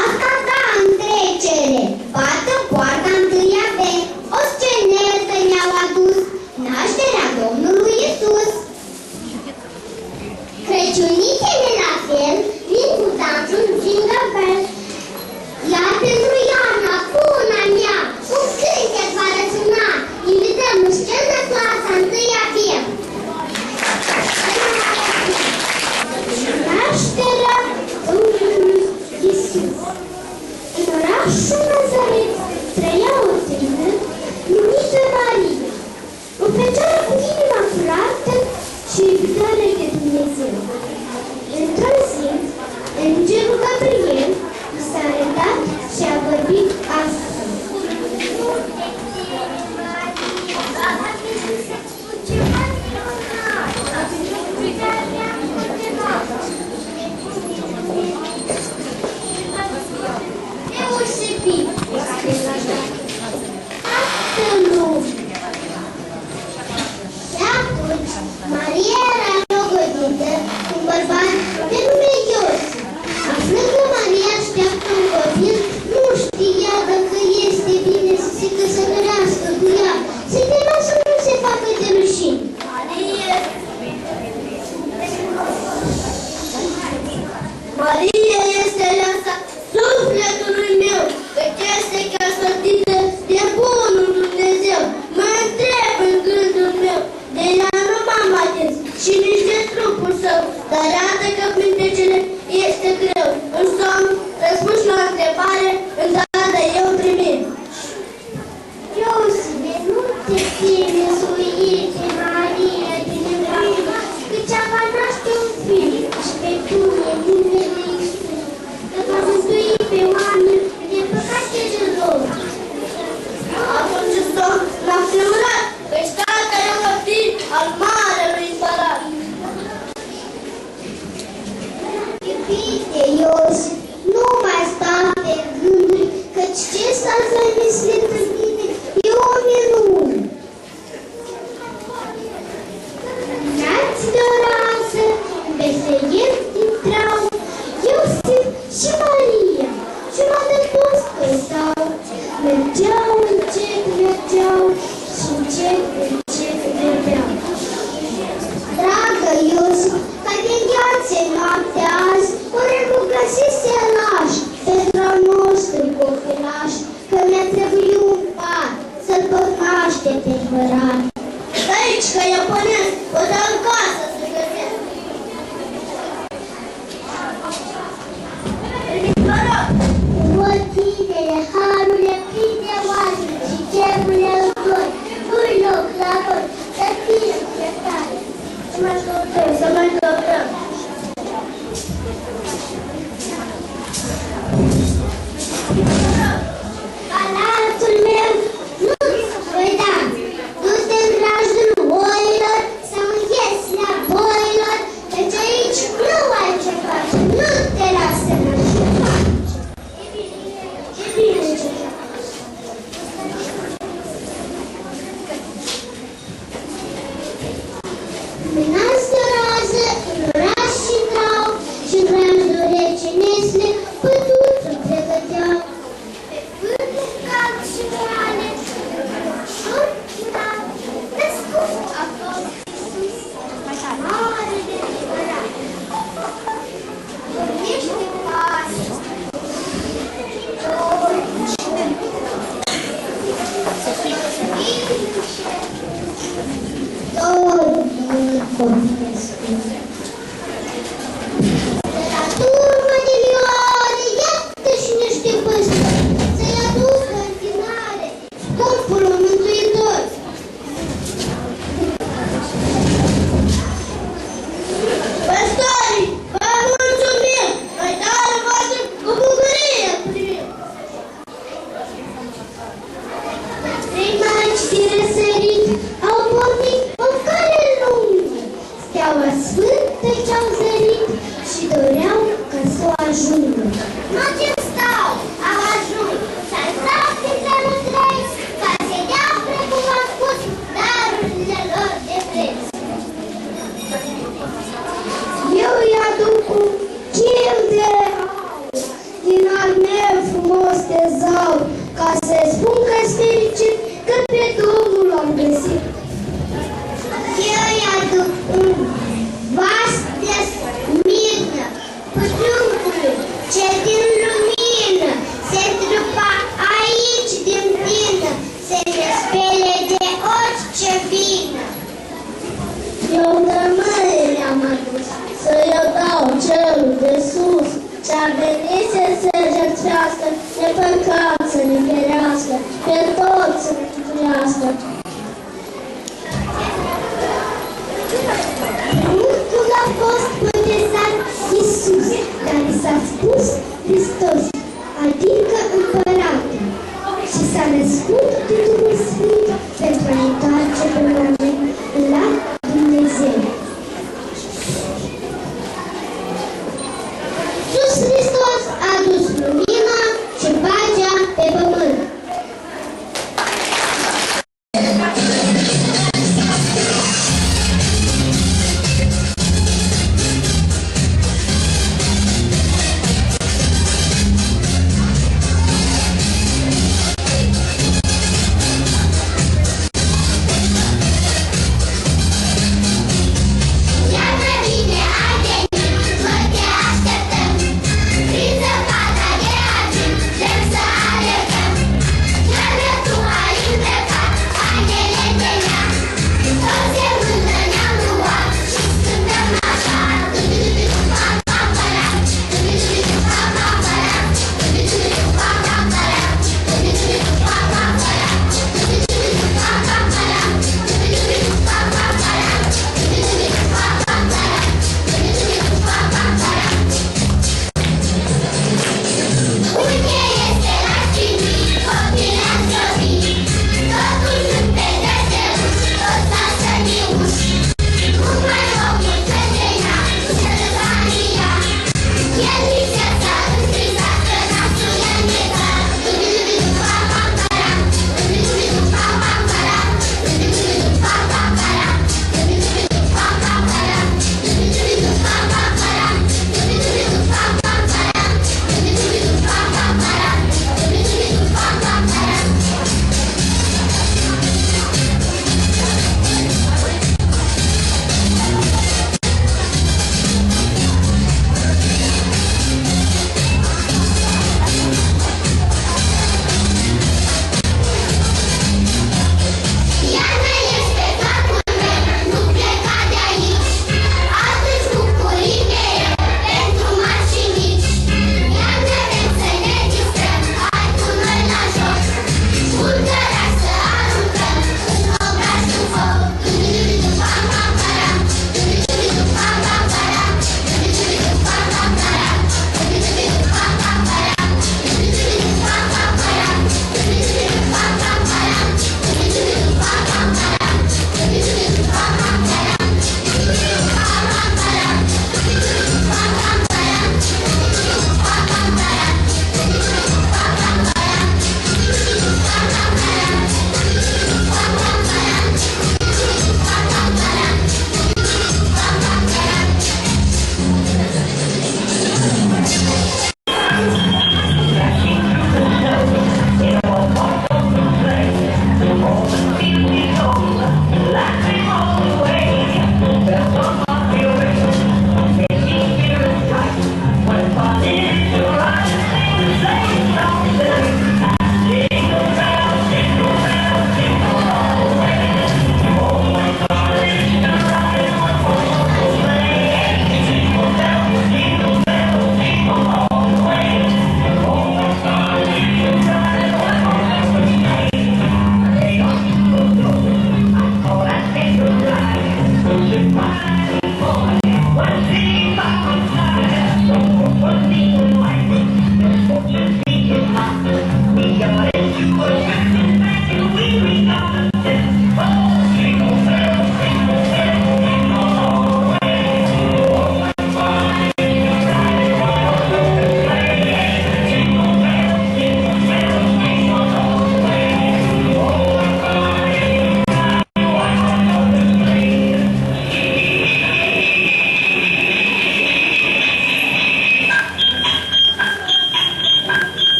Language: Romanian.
Asta da în trecere, bată poarta întâia pe o sceneză ne-au adus nașterea Domnului Iisus. Crăciunicele la fel vin cu dansul Jingle Bell. Iar pentru iarna bună mea, un cântec va răsuna. Invităm în scenă clasa întâia B. Nașterea Domnului Iisus. În orașul Nazaret trăia o tânără numită Maria, o fecioară cu inima curată și iubitoare de Dumnezeu. Într-o zi, îngerul Gabriel i s-a arătat și a vorbit astfel. Deosebit! al meu frumos tezaur, ca să-i spun că-s fericit, că pe Domnul l-am găsit. Eu îi aduc un vas de smirnă, pătrâncului, ce din lumină, se trupa aici din plină, se ne spele de orice vină. Eu de mâine le-am adus, să-i dau cerul de sus, ce-a venit să se jertfească, de păcat să ne ferească, pe toți să ne mântuiască. Multul a fost botezat Iisus, dar i s-a spus Hristos, adică Împăratul, și s-a născut